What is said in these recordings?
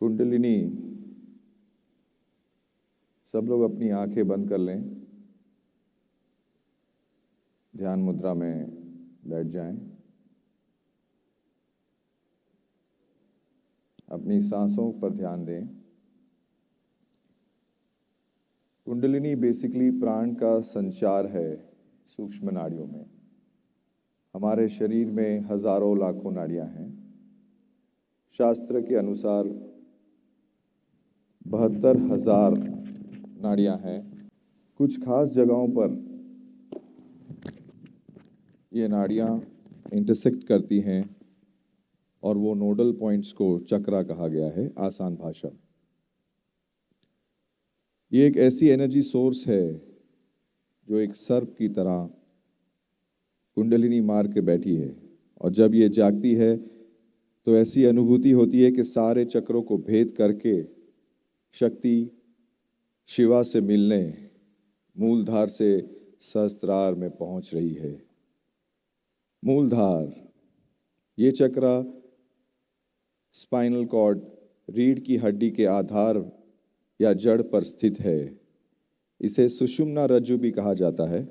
कुंडलिनी। सब लोग अपनी आंखें बंद कर लें, ध्यान मुद्रा में बैठ जाएं। अपनी सांसों पर ध्यान दें। कुंडलिनी बेसिकली प्राण का संचार है सूक्ष्म नाड़ियों में। हमारे शरीर में हजारों लाखों नाड़ियां हैं। शास्त्र के अनुसार 72,000 नाड़ियां हैं। कुछ खास जगहों पर ये नाड़ियां इंटरसेक्ट करती हैं और वो नोडल पॉइंट्स को चक्रा कहा गया है आसान भाषा में। ये एक ऐसी एनर्जी सोर्स है जो एक सर्प की तरह कुंडलिनी मार के बैठी है, और जब ये जागती है तो ऐसी अनुभूति होती है कि सारे चक्रों को भेद करके शक्ति शिवा से मिलने मूलधार से सहस्त्रार में पहुंच रही है। मूलधार, ये चक्र स्पाइनल कॉर्ड, रीढ़ की हड्डी के आधार या जड़ पर स्थित है। इसे सुषुम्ना रज्जु भी कहा जाता है।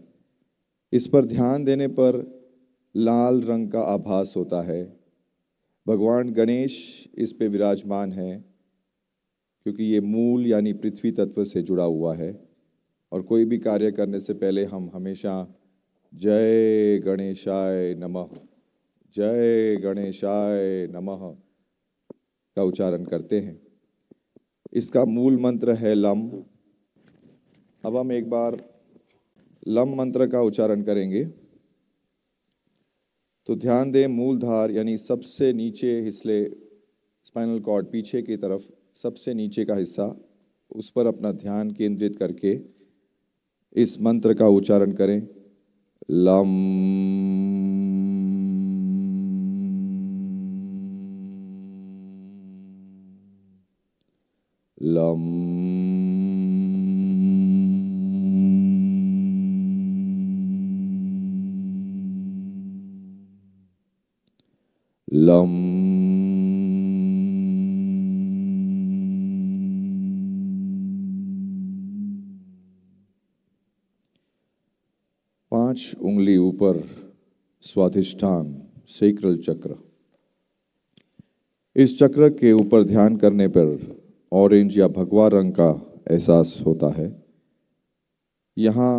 इस पर ध्यान देने पर लाल रंग का आभास होता है। भगवान गणेश इस पे विराजमान है क्योंकि ये मूल यानी पृथ्वी तत्व से जुड़ा हुआ है। और कोई भी कार्य करने से पहले हम हमेशा जय गणेशाय नमः, जय गणेशाय नमः का उच्चारण करते हैं। इसका मूल मंत्र है लम। अब हम एक बार लम मंत्र का उच्चारण करेंगे तो ध्यान दें, मूलधार यानी सबसे नीचे हिस्से, स्पाइनल कॉर्ड पीछे की तरफ सबसे नीचे का हिस्सा, उस पर अपना ध्यान केंद्रित करके इस मंत्र का उच्चारण करें। Lump lump lump. पांच उंगली ऊपर स्वाधिष्ठान सेक्रल चक्र। इस चक्र के ऊपर ध्यान करने पर ऑरेंज या भगवा रंग का एहसास होता है। यहाँ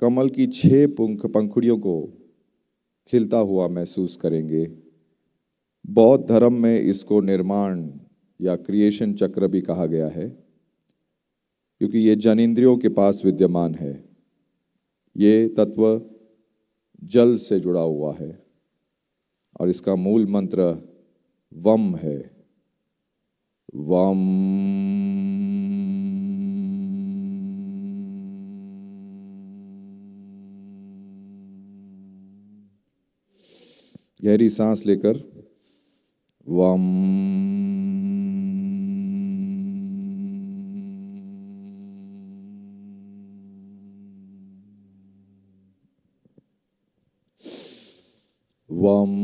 कमल की 6 पंखुड़ियों को खिलता हुआ महसूस करेंगे। बौद्ध धर्म में इसको निर्माण या क्रिएशन चक्र भी कहा गया है क्योंकि ये जनेंद्रियों के पास विद्यमान है। ये तत्व जल से जुड़ा हुआ है और इसका मूल मंत्र वम है। वम। गहरी सांस लेकर वम। वम।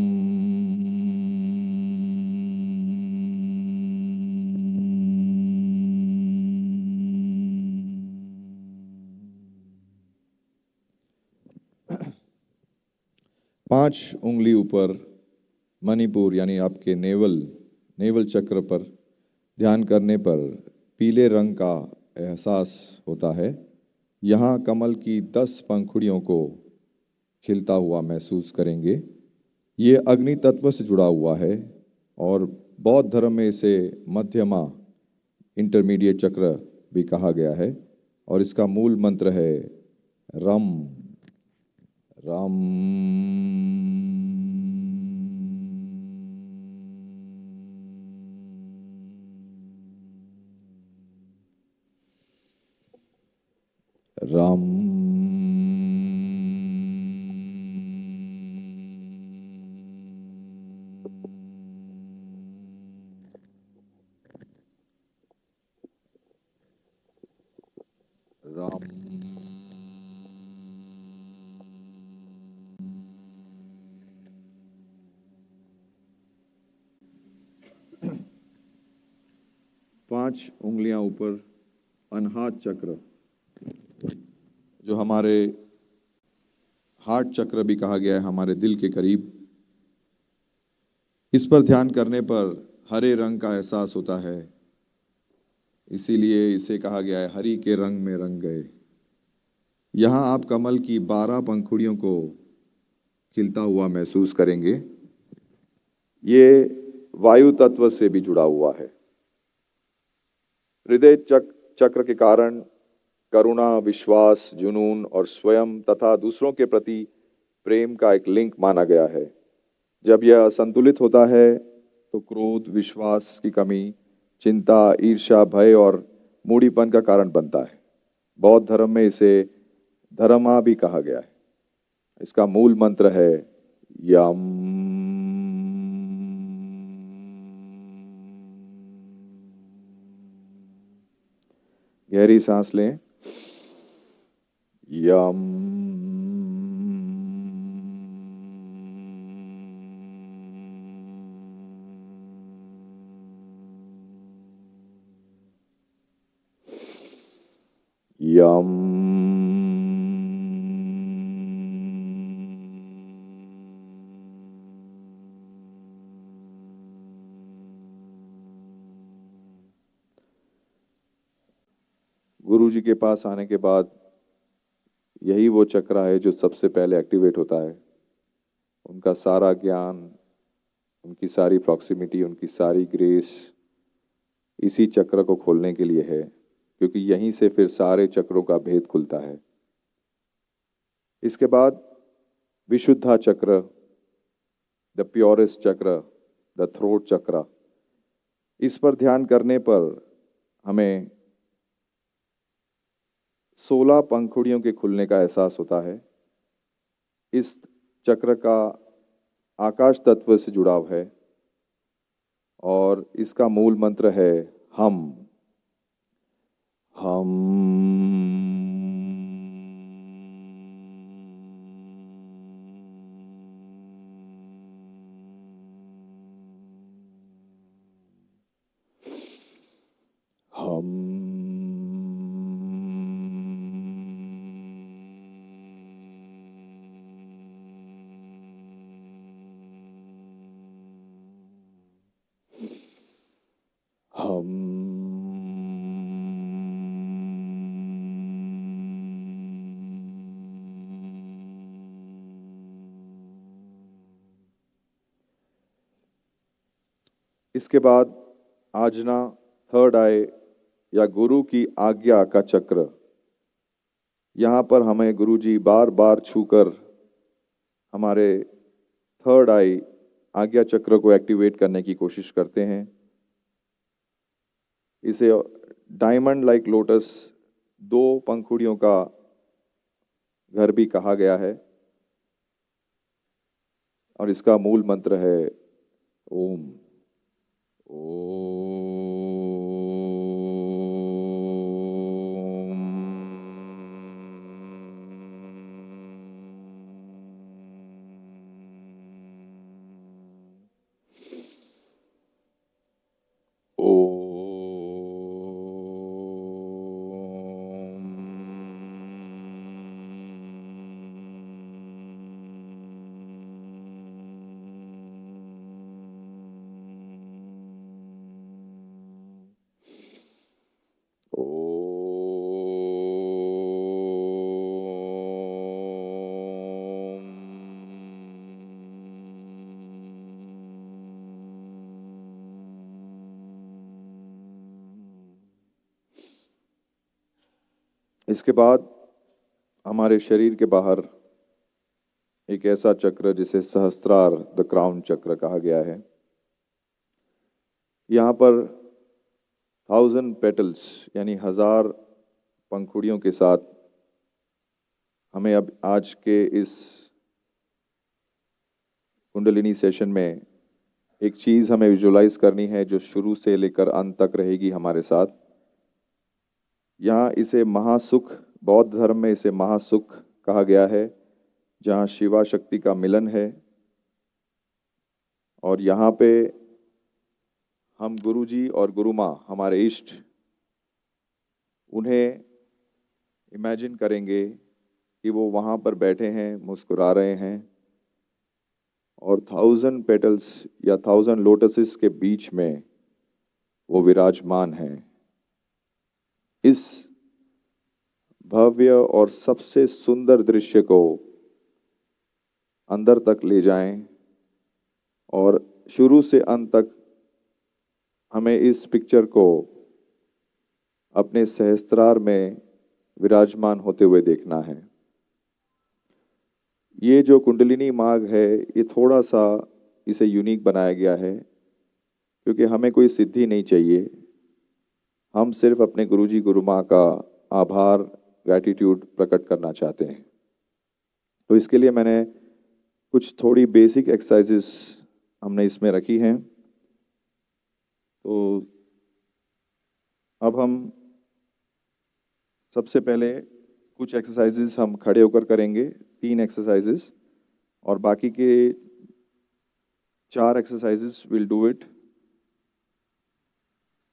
पांच उंगली ऊपर मणिपुर यानी आपके नेवल चक्र पर ध्यान करने पर पीले रंग का एहसास होता है। यहाँ कमल की 10 पंखुड़ियों को खिलता हुआ महसूस करेंगे। ये अग्नि तत्व से जुड़ा हुआ है और बौद्ध धर्म में इसे मध्यमा इंटरमीडिएट चक्र भी कहा गया है और इसका मूल मंत्र है रम रम। रम। रम। 5 उंगलियां ऊपर अनहात चक्र, जो हमारे हार्ट चक्र भी कहा गया है, हमारे दिल के करीब, इस पर ध्यान करने पर हरे रंग का एहसास होता है। इसीलिए इसे कहा गया है हरि के रंग में रंग गए। यहाँ आप कमल की 12 पंखुड़ियों को खिलता हुआ महसूस करेंगे। ये वायु तत्व से भी जुड़ा हुआ है। हृदय चक्र के कारण करुणा, विश्वास, जुनून और स्वयं तथा दूसरों के प्रति प्रेम का एक लिंक माना गया है। जब यह असंतुलित होता है तो क्रोध, विश्वास की कमी, चिंता, ईर्ष्या, भय और मूढ़ीपन का कारण बनता है। बौद्ध धर्म में इसे धर्मा भी कहा गया है। इसका मूल मंत्र है यम। गहरी सांस लें। यम। यम। गुरु जी के पास आने के बाद यही वो चक्र है जो सबसे पहले एक्टिवेट होता है। उनका सारा ज्ञान, उनकी सारी प्रॉक्सिमिटी, उनकी सारी ग्रेस इसी चक्र को खोलने के लिए है, क्योंकि यहीं से फिर सारे चक्रों का भेद खुलता है। इसके बाद विशुद्धा चक्र, द प्योरेस्ट चक्र, द थ्रोट चक्र, इस पर ध्यान करने पर हमें 16 पंखुड़ियों के खुलने का एहसास होता है। इस चक्र का आकाश तत्व से जुड़ाव है और इसका मूल मंत्र है हम। हम। हम। हम। इसके बाद आजना, थर्ड आई या गुरु की आज्ञा का चक्र। यहाँ पर हमें गुरु जी बार बार छूकर हमारे थर्ड आई आज्ञा चक्र को एक्टिवेट करने की कोशिश करते हैं। इसे डायमंड लाइक लोटस, 2 पंखुड़ियों का घर भी कहा गया है और इसका मूल मंत्र है ओम। इसके बाद हमारे शरीर के बाहर एक ऐसा चक्र जिसे सहस्त्रार, द क्राउन चक्र कहा गया है। यहाँ पर 1000 पेटल्स यानी 1000 पंखुड़ियों के साथ हमें अब आज के इस कुंडलिनी सेशन में एक चीज़ हमें विजुलाइज करनी है जो शुरू से लेकर अंत तक रहेगी हमारे साथ। यहाँ इसे महासुख, बौद्ध धर्म में इसे महासुख कहा गया है, जहाँ शिवा शक्ति का मिलन है। और यहाँ पे हम गुरु जी और गुरु माँ हमारे इष्ट, उन्हें इमेजिन करेंगे कि वो वहाँ पर बैठे हैं, मुस्कुरा रहे हैं और 1000 पेटल्स या 1000 लोटसेस के बीच में वो विराजमान हैं। इस भव्य और सबसे सुंदर दृश्य को अंदर तक ले जाएं और शुरू से अंत तक हमें इस पिक्चर को अपने सहस्त्रार में विराजमान होते हुए देखना है। ये जो कुंडलिनी मार्ग है, ये थोड़ा सा इसे यूनिक बनाया गया है क्योंकि हमें कोई सिद्धि नहीं चाहिए। हम सिर्फ अपने गुरुजी गुरु माँ का आभार, ग्रैटिट्यूड प्रकट करना चाहते हैं। तो इसके लिए मैंने कुछ थोड़ी बेसिक एक्सरसाइजेस हमने इसमें रखी हैं। तो अब हम सबसे पहले कुछ एक्सरसाइजेस हम खड़े होकर करेंगे, 3 एक्सरसाइजेस, और बाकी के 4 एक्सरसाइजेस विल डू इट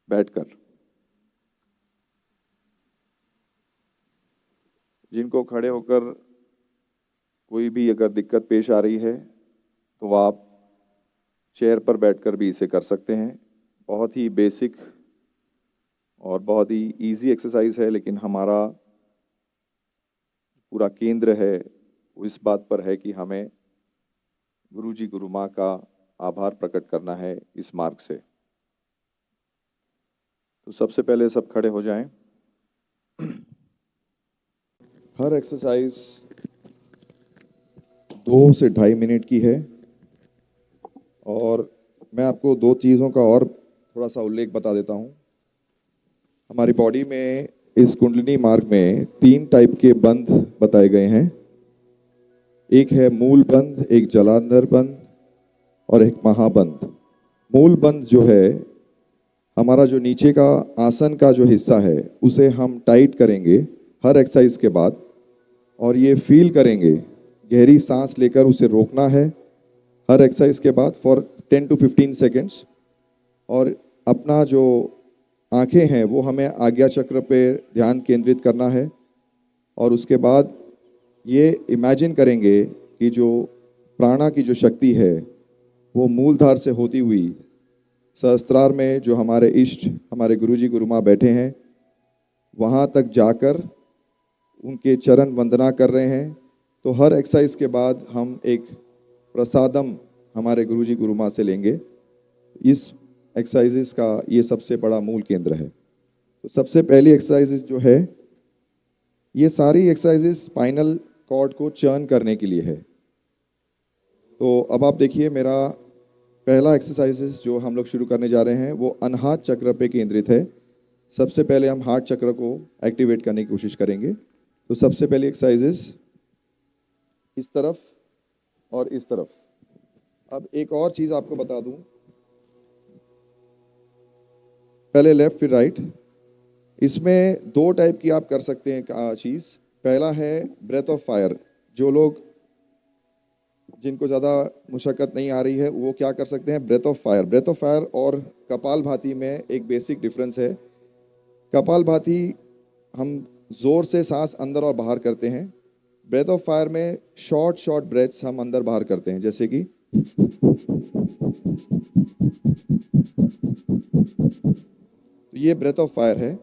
बैठकर। जिनको खड़े होकर कोई भी अगर दिक्कत पेश आ रही है तो आप चेयर पर बैठकर भी इसे कर सकते हैं। बहुत ही बेसिक और बहुत ही इजी एक्सरसाइज है, लेकिन हमारा पूरा केंद्र है वो इस बात पर है कि हमें गुरु जी गुरु माँ का आभार प्रकट करना है इस मार्ग से। तो सबसे पहले सब खड़े हो जाएं। हर एक्सरसाइज 2 से 2.5 मिनट की है और मैं आपको 2 चीज़ों का और थोड़ा सा उल्लेख बता देता हूँ। हमारी बॉडी में इस कुंडलिनी मार्ग में 3 टाइप के बंध बताए गए हैं। एक है मूल बंध, एक जलांधर बंध और एक महाबंध। मूल बंध जो है, हमारा जो नीचे का आसन का जो हिस्सा है उसे हम टाइट करेंगे हर एक्सरसाइज के बाद, और ये फील करेंगे, गहरी सांस लेकर उसे रोकना है हर एक्सरसाइज के बाद फॉर 10 to 15 सेकेंड्स। और अपना जो आंखें हैं वो हमें आज्ञा चक्र पे ध्यान केंद्रित करना है, और उसके बाद ये इमेजिन करेंगे कि जो प्राणा की जो शक्ति है वो मूलधार से होती हुई सहस्त्रार में जो हमारे इष्ट, हमारे गुरुजी गुरु माँ बैठे हैं, वहाँ तक जाकर उनके चरण वंदना कर रहे हैं। तो हर एक्सरसाइज के बाद हम एक प्रसादम हमारे गुरुजी गुरु माँ से लेंगे। इस एक्सरसाइजेस का ये सबसे बड़ा मूल केंद्र है। तो सबसे पहली एक्सरसाइजेस जो है, ये सारी एक्सरसाइजेस स्पाइनल कॉर्ड को चर्न करने के लिए है। तो अब आप देखिए, मेरा पहला एक्सरसाइजेस जो हम लोग शुरू करने जा रहे हैं वो अनहात चक्र पे केंद्रित है। सबसे पहले हम हार्ट चक्र को एक्टिवेट करने की कोशिश करेंगे। तो सबसे पहली एक्सरसाइजेस इस तरफ और इस तरफ। अब एक और चीज़ आपको बता दूं, पहले लेफ्ट फिर राइट। इसमें 2 टाइप की आप कर सकते हैं चीज़। पहला है ब्रेथ ऑफ फायर। जो लोग, जिनको ज़्यादा मुशक्क़त नहीं आ रही है, वो क्या कर सकते हैं, breath of fire. Breath of fire और कपालभाति में एक बेसिक डिफरेंस है। कपालभाति हम ज़ोर से सांस अंदर और बाहर करते हैं। ब्रेथ ऑफ फायर में शॉर्ट शॉर्ट ब्रेथ्स हम अंदर बाहर करते हैं, जैसे कि ये ब्रेथ ऑफ फायर है।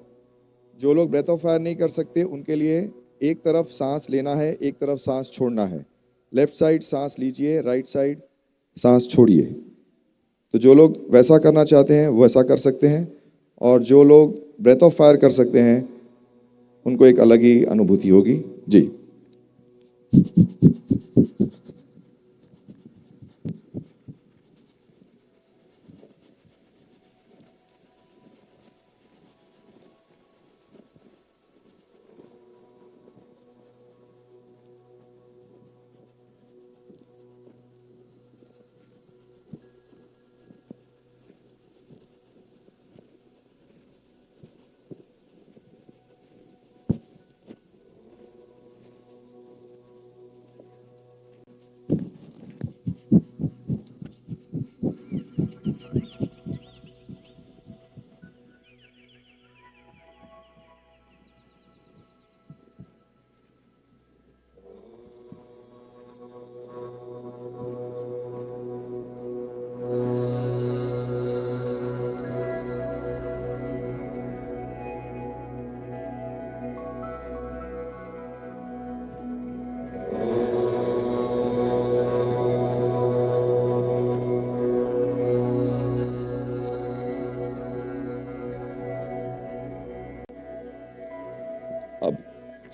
जो लोग ब्रेथ ऑफ फायर नहीं कर सकते उनके लिए एक तरफ सांस लेना है, एक तरफ सांस छोड़ना है। लेफ्ट साइड सांस लीजिए, राइट साइड सांस छोड़िए। तो जो लोग वैसा करना चाहते हैं वो वैसा कर सकते हैं, और जो लोग ब्रेथ ऑफ फायर कर सकते हैं उनको एक अलग ही अनुभूति होगी। जी।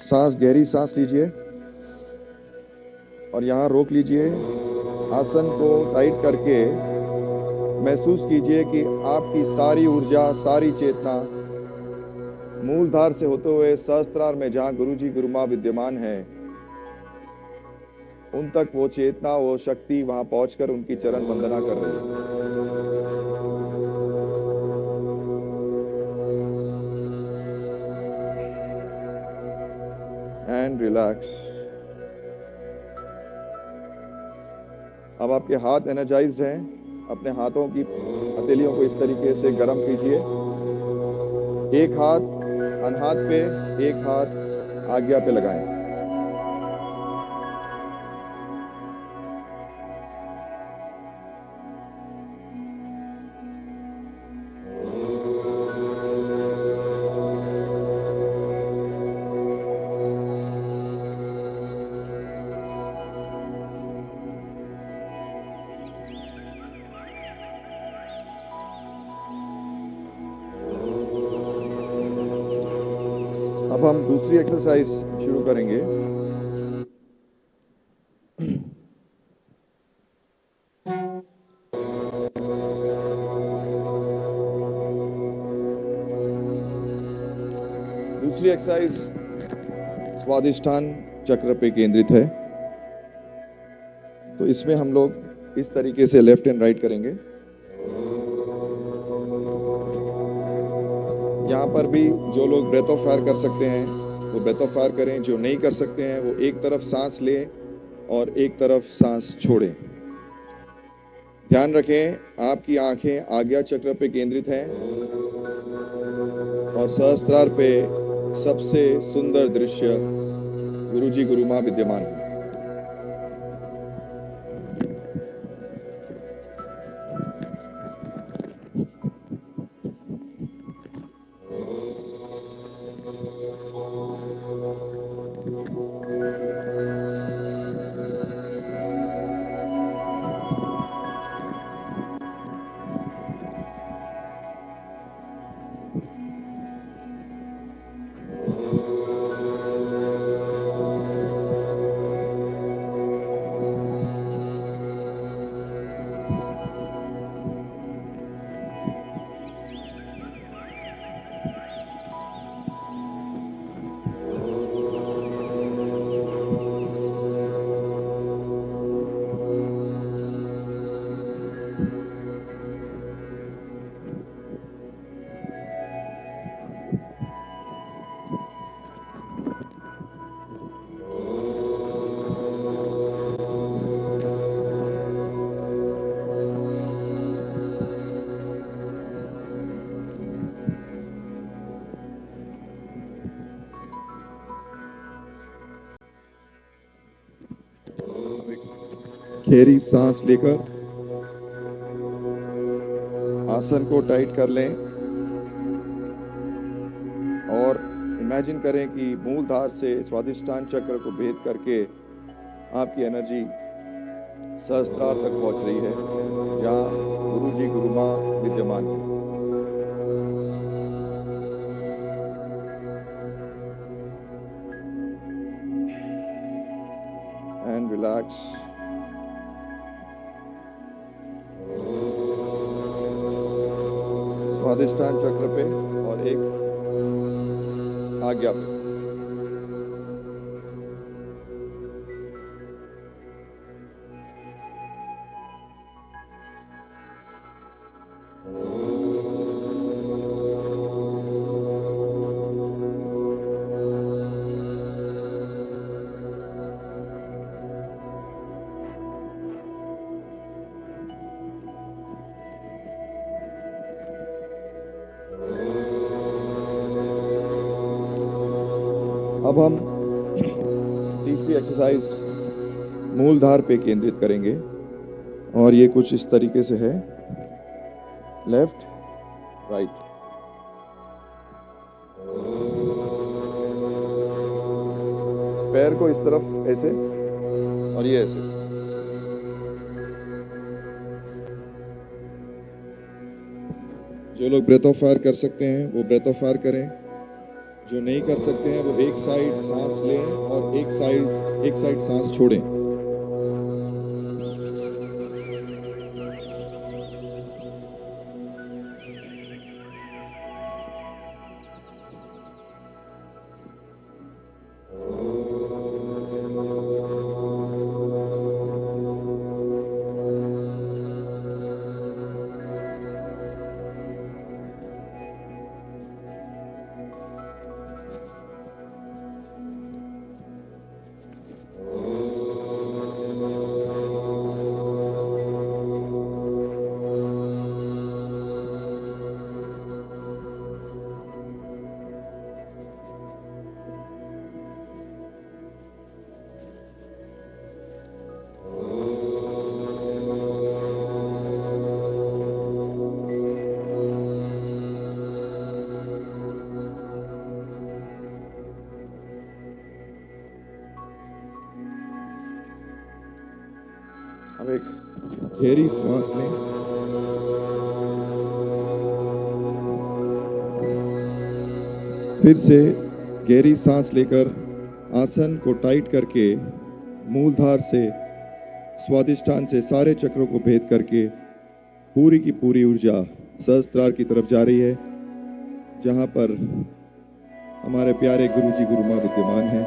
सांस, गहरी सांस लीजिए और यहाँ रोक लीजिए। आसन को टाइट करके महसूस कीजिए कि आपकी सारी ऊर्जा, सारी चेतना मूलधार से होते हुए सहस्त्रार में जहाँ गुरुजी गुरु माँ विद्यमान है, उन तक वो चेतना, वो शक्ति वहां पहुंचकर उनकी चरण वंदना कर रही है। And relax. अब आपके हाथ एनर्जाइज्ड हैं। अपने हाथों की हथेलियों को इस तरीके से गर्म कीजिए। एक हाथ अनहाथ पे, एक हाथ आज्ञा पे लगाएं। अब हम दूसरी एक्सरसाइज शुरू करेंगे। दूसरी एक्सरसाइज स्वादिष्ठान चक्र पे केंद्रित है। तो इसमें हम लोग इस तरीके से लेफ्ट एंड राइट करेंगे। यहाँ पर भी जो लोग ब्रेथ ऑफ फायर कर सकते हैं वो ब्रेथ ऑफ फायर करें, जो नहीं कर सकते हैं वो एक तरफ सांस लें और एक तरफ सांस छोड़ें। ध्यान रखें आपकी आंखें आज्ञा चक्र पे केंद्रित हैं और सहस्त्रार पे सबसे सुंदर दृश्य गुरुजी गुरु माँ विद्यमान है। गहरी सांस लेकर आसन को टाइट कर लें और इमेजिन करें कि मूलधार से स्वादिष्ठान चक्र को भेद करके आपकी एनर्जी सहस्त्रार तक पहुंच रही है, जहां गुरुजी गुरु माँ विद्यमान है। And relax. स्वादिष्ठान चक्र पे और एक आज्ञा पे। अब हम तीसरी एक्सरसाइज मूलधार पे केंद्रित करेंगे और ये कुछ इस तरीके से है। Left right. पैर को इस तरफ ऐसे और ये ऐसे। जो लोग ब्रेथ ऑफ फायर कर सकते हैं वो ब्रेथ ऑफ फायर करें, जो नहीं कर सकते हैं वो एक साइड सांस लें और एक साइड सांस छोड़ें। अब एक गहरी सांस लें। फिर से गहरी सांस लेकर आसन को टाइट करके मूलधार से स्वादिष्ठान से सारे चक्रों को भेद करके पूरी की पूरी ऊर्जा सहस्त्रार की तरफ जा रही है, जहाँ पर हमारे प्यारे गुरुजी गुरु माँ विद्यमान हैं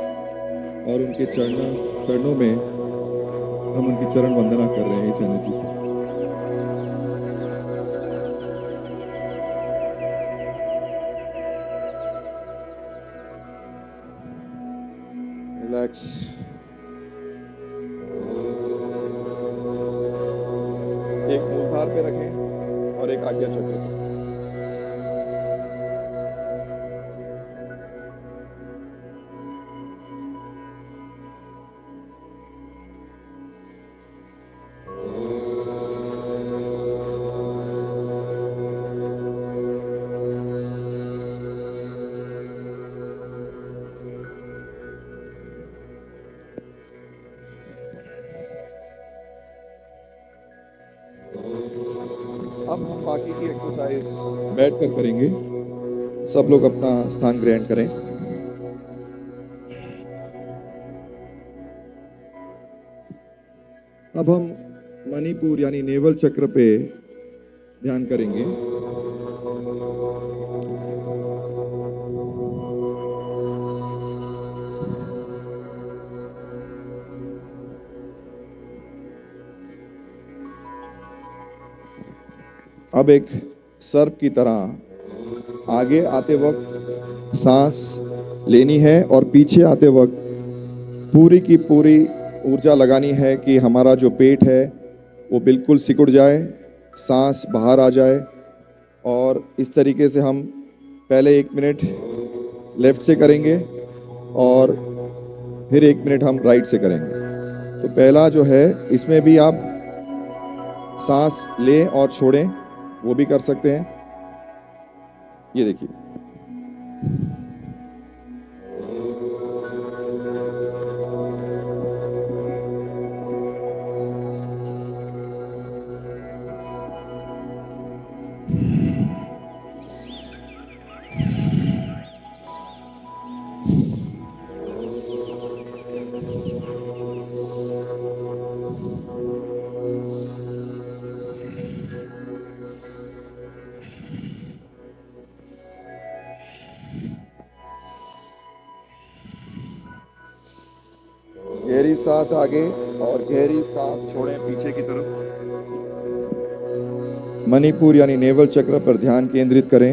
और उनके चरणों में हम उनकी चरण वंदना कर रहे हैं इस एनर्जी से। रिलैक्स। एक मूलधार पे रखें और एक आज्ञा चक्र पे। अब हम बाकी की एक्सरसाइज बैठकर करेंगे। सब लोग अपना स्थान ग्रहण करें। अब हम मणिपुर यानी नेवल चक्र पे ध्यान करेंगे। अब एक सर्प की तरह आगे आते वक्त सांस लेनी है और पीछे आते वक्त पूरी की पूरी ऊर्जा लगानी है कि हमारा जो पेट है वो बिल्कुल सिकुड़ जाए, सांस बाहर आ जाए। और इस तरीके से हम पहले 1 मिनट लेफ्ट से करेंगे और फिर 1 मिनट हम राइट से करेंगे। तो पहला जो है इसमें भी आप सांस लें और छोड़ें, वो भी कर सकते हैं। ये देखिए, गहरी सांस आगे और गहरी सांस छोड़ें पीछे की तरफ। मणिपुर यानी नेवल चक्र पर ध्यान केंद्रित करें।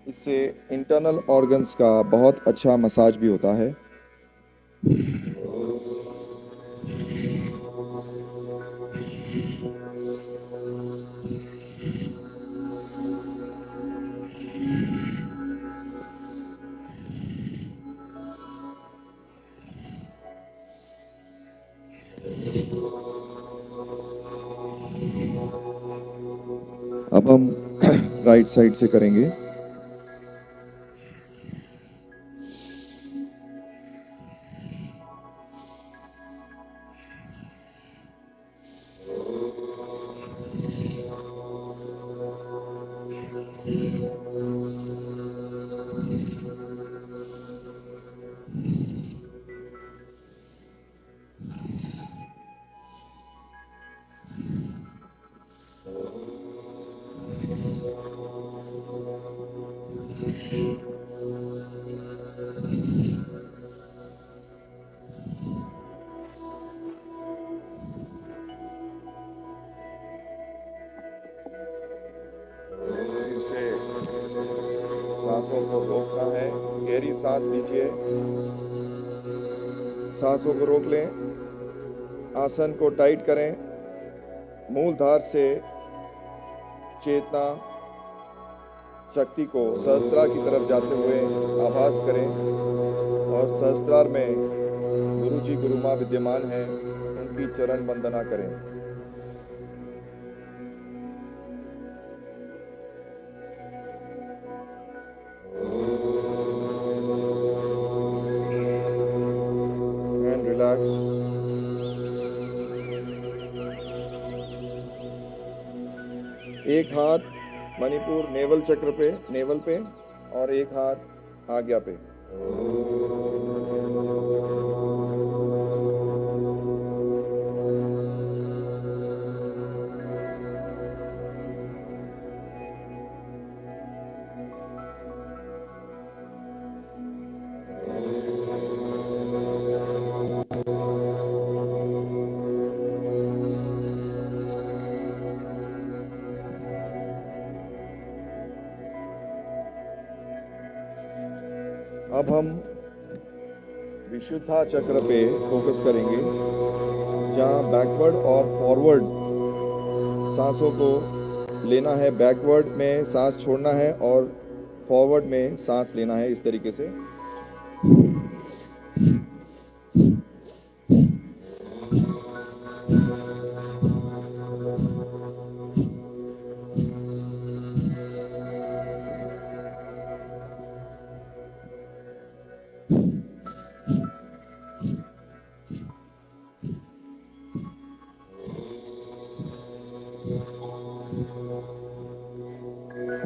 इससे इंटरनल ऑर्गन्स का बहुत अच्छा मसाज भी होता है। अब हम राइट साइड से करेंगे। जिससे सांसों को रोकना है। गहरी सांस लीजिए, सांसों को रोक लें, आसन को टाइट करें, मूलधार से चेतना शक्ति को सहस्त्रार की तरफ जाते हुए आभास करें और सहस्त्रार में गुरु जी गुरु माँ विद्यमान हैं, उनकी चरण वंदना करें। And relax. एक हाथ मणिपुर नेवल चक्र पे, नेवल पे, और एक हाथ आज्ञा पे। अब हम विशुद्धा चक्र पे फोकस करेंगे, जहाँ बैकवर्ड और फॉरवर्ड सांसों को लेना है। बैकवर्ड में सांस छोड़ना है और फॉरवर्ड में सांस लेना है, इस तरीके से।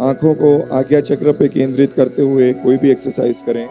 आंखों को आज्ञा चक्र पे केंद्रित करते हुए कोई भी एक्सरसाइज करें।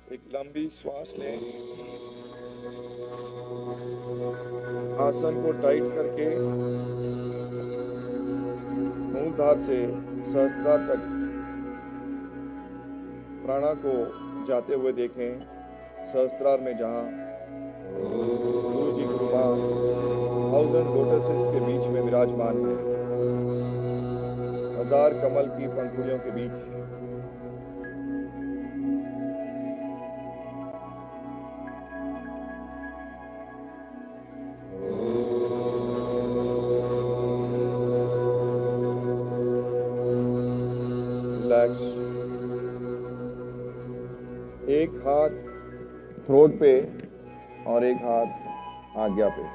एक लंबी श्वास लें, आसन को टाइट करके मूलधार से सहस्त्रार तक प्राणा को जाते हुए देखें। सहस्त्रार में जहाँ गुरु जी गुरु माँ 1000 लोटसेस के बीच में विराजमान है, 1000 कमल की पंखुड़ियों के बीच। रिलैक्स। एक हाथ थ्रोट पे और एक हाथ आज्ञा पे।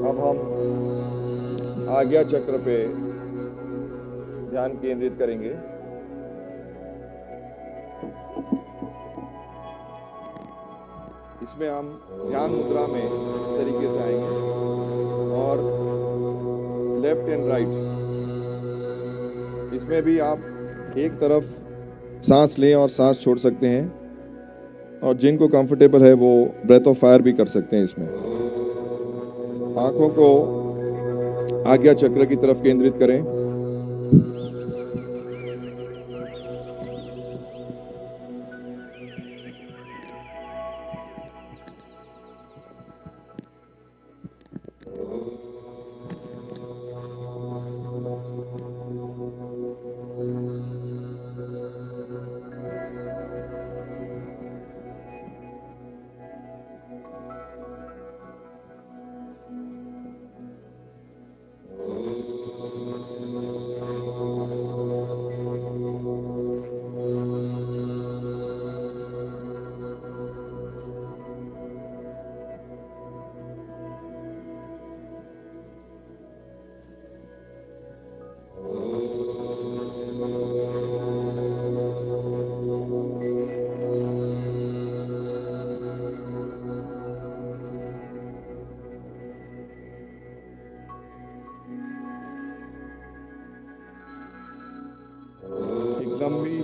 अब हम आज्ञा चक्र पे ध्यान केंद्रित करेंगे। इसमें हम ध्यान मुद्रा में इस तरीके से आएंगे और लेफ्ट एंड राइट, इसमें भी आप एक तरफ सांस लें और सांस छोड़ सकते हैं, और जिनको कंफर्टेबल है वो ब्रेथ ऑफ फायर भी कर सकते हैं इसमें। आंखों को आज्ञा चक्र की तरफ केंद्रित करें।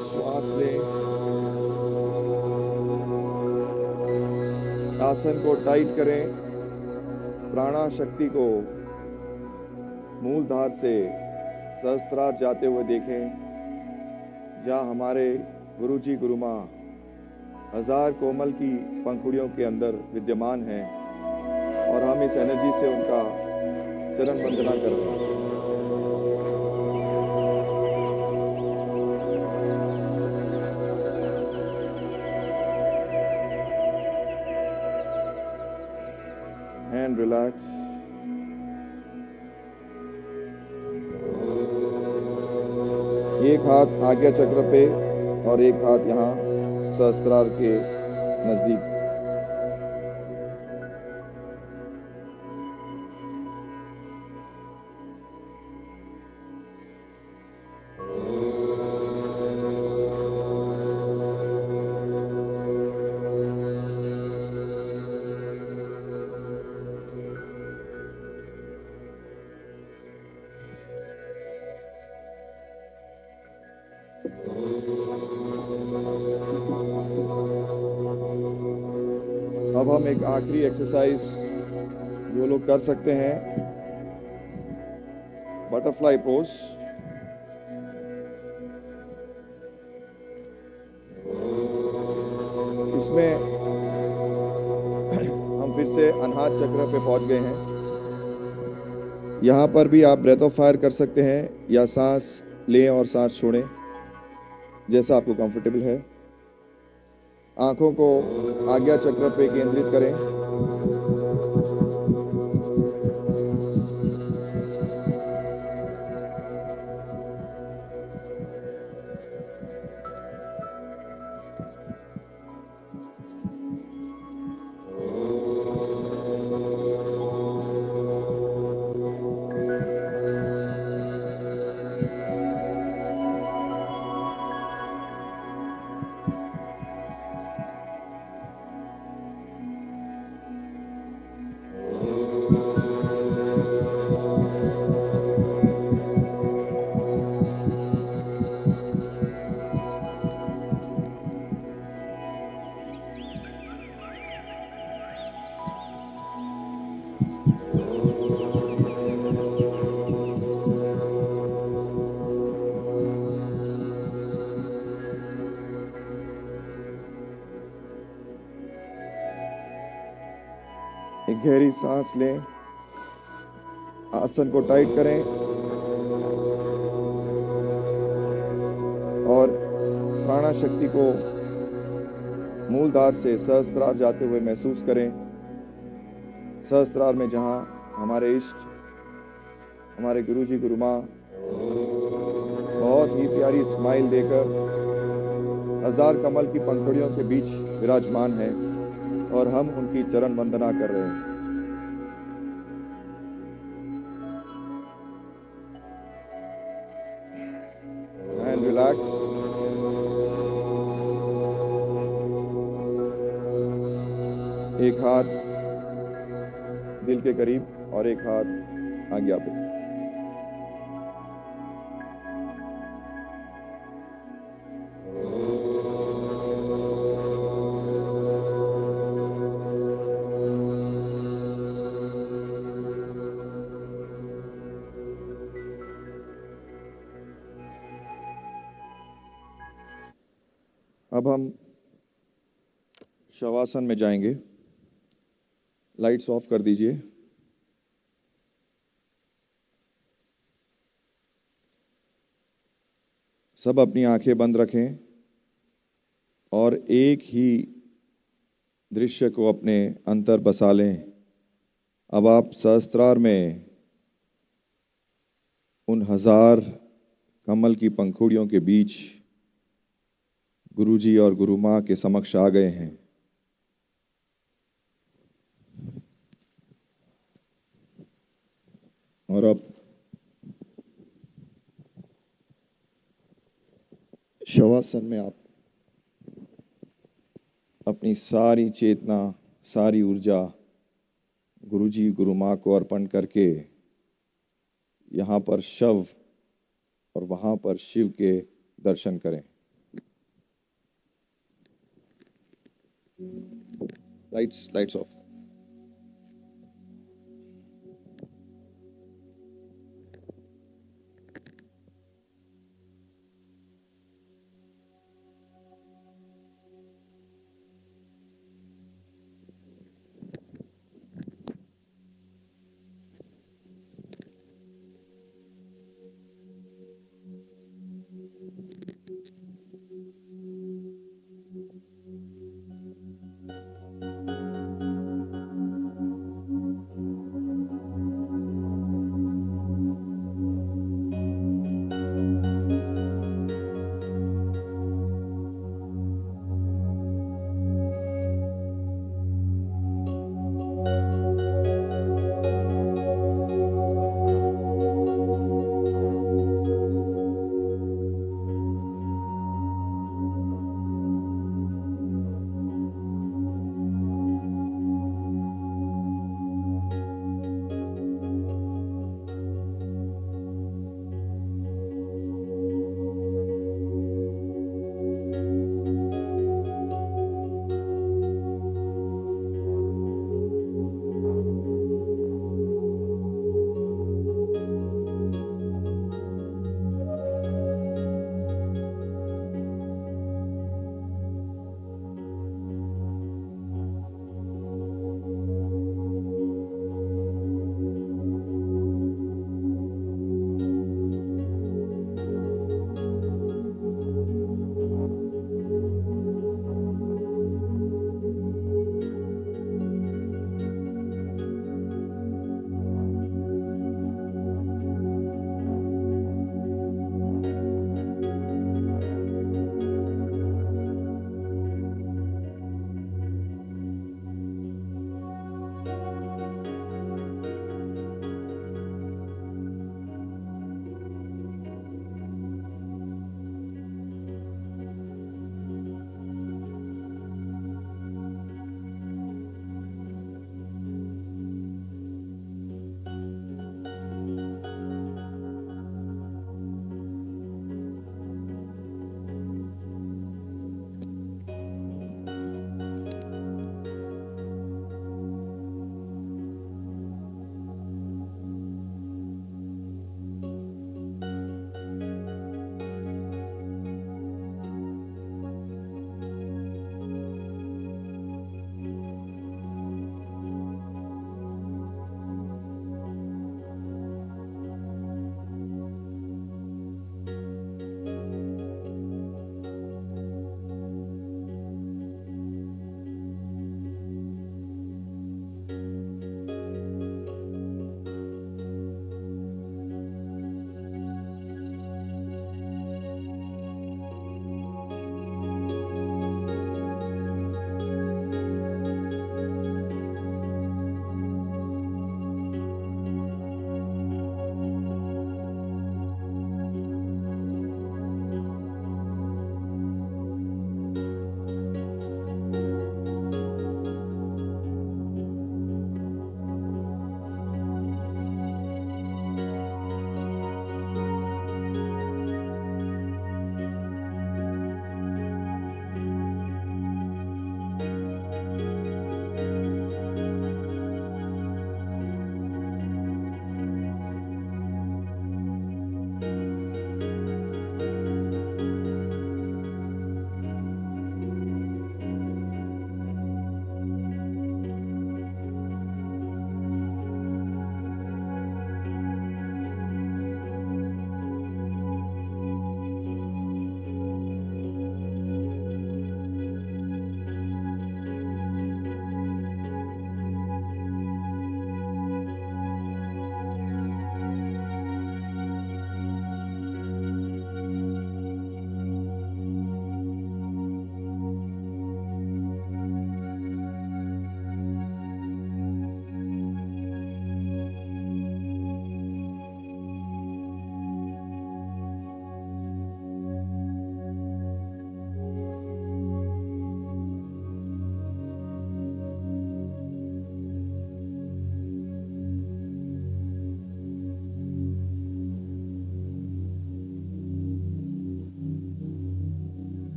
श्वास लें, आसन को टाइट करें, प्राणा शक्ति को मूलधार से सहस्त्रार जाते हुए देखें, जहाँ हमारे गुरुजी गुरुमाँ 1000 कोमल की पंखुड़ियों के अंदर विद्यमान हैं और हम इस एनर्जी से उनका चरण वंदना कर रहे हैं। And relax. एक हाथ आज्ञा चक्र पे और एक हाथ यहाँ सहस्त्रार के नजदीक। अब हम एक आखिरी एक्सरसाइज जो लोग कर सकते हैं, बटरफ्लाई पोज। इसमें हम फिर से अनाहत चक्र पे पहुंच गए हैं। यहाँ पर भी आप ब्रेथ ऑफ फायर कर सकते हैं या सांस लें और सांस छोड़ें, जैसा आपको कंफर्टेबल है। आंखों को आज्ञा चक्र पे केंद्रित करें। एक गहरी सांस लें, आसन को टाइट करें और प्राणा शक्ति को मूलधार से सहस्त्रार जाते हुए महसूस करें। सहस्त्रार में जहां हमारे इष्ट, हमारे गुरुजी गुरुमाँ बहुत ही प्यारी स्माइल देकर 1000 कमल की पंखुड़ियों के बीच विराजमान है और हम उनकी चरण वंदना कर रहे हैं। And relax. एक हाथ दिल के करीब और एक हाथ आज्ञा पे। अब हम शवासन में जाएंगे। लाइट्स ऑफ कर दीजिए। सब अपनी आंखें बंद रखें और एक ही दृश्य को अपने अंतर बसा लें। अब आप सहस्त्रार में उन 1000 कमल की पंखुड़ियों के बीच गुरुजी और गुरुमाँ के समक्ष आ गए हैं। और अब शवासन में आप अपनी सारी चेतना, सारी ऊर्जा गुरुजी गुरुमाँ को अर्पण करके यहाँ पर शव और वहाँ पर शिव के दर्शन करें। Lights off.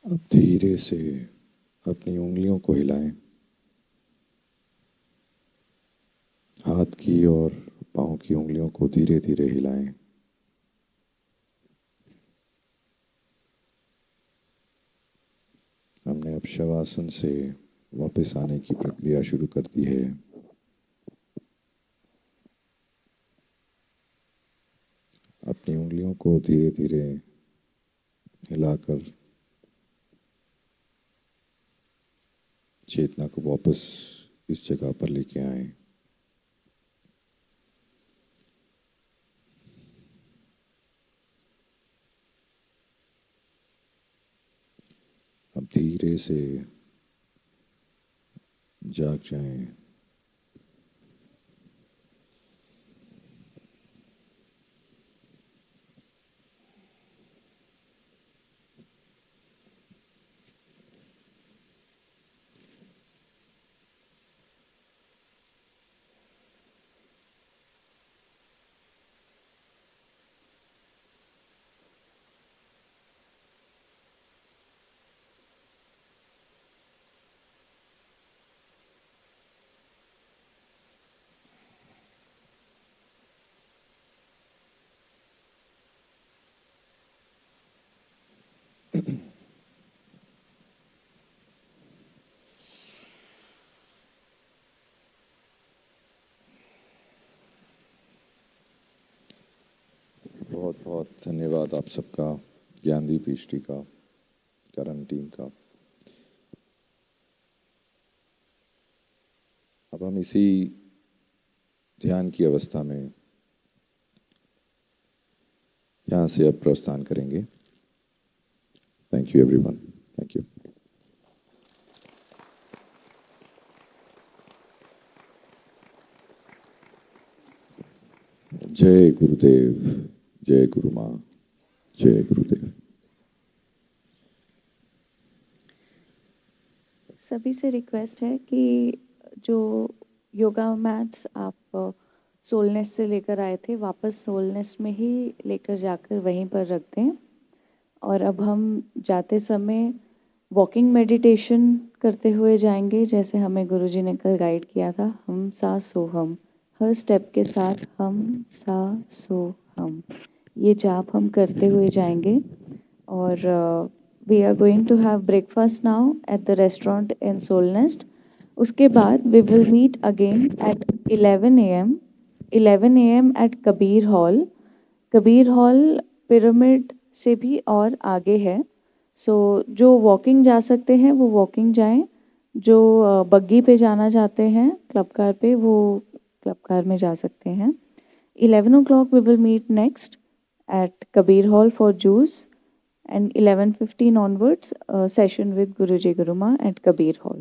अब धीरे से अपनी उंगलियों को हिलाएं, हाथ की और पाँव की उंगलियों को धीरे धीरे हिलाएं। हमने अब शवासन से वापस आने की प्रक्रिया शुरू कर दी है। अपनी उंगलियों को धीरे धीरे हिलाकर चेतना को वापस इस जगह पर लेके आए। अब धीरे से जाग जाएं। बहुत बहुत धन्यवाद आप सबका, ज्ञानदीप ईष्टी का, करण टीम का। अब हम इसी ध्यान की अवस्था में यहाँ से अब प्रस्थान करेंगे। Thank you everyone, thank you. जय गुरुदेव, जय गुरु माँ, जय गुरुदेव। सभी से रिक्वेस्ट है कि जो योगा मैट्स आप सोलनेस से लेकर आए थे, वापस सोलनेस में ही लेकर जाकर वहीं पर रख दें। और अब हम जाते समय वॉकिंग मेडिटेशन करते हुए जाएंगे, जैसे हमें गुरुजी ने कल गाइड किया था। हम सा सो हम, हर स्टेप के साथ हम सा सो हम, ये जाप हम करते हुए जाएंगे। और we are going to have breakfast now at the restaurant in Soul Nest. उसके बाद we will meet again at 11 a.m. 11 a.m. at Kabir hall. Kabir hall pyramid से भी और आगे है। सो जो वॉकिंग जा सकते हैं वो वॉकिंग जाएं, जो बग्गी पे जाना चाहते हैं क्लब कार पे, वो क्लब कार में जा सकते हैं। 11 o'clock we will meet next at Kabir Hall for juice, and 11:15 onwards, a session with Guruji Guruma at Kabir Hall.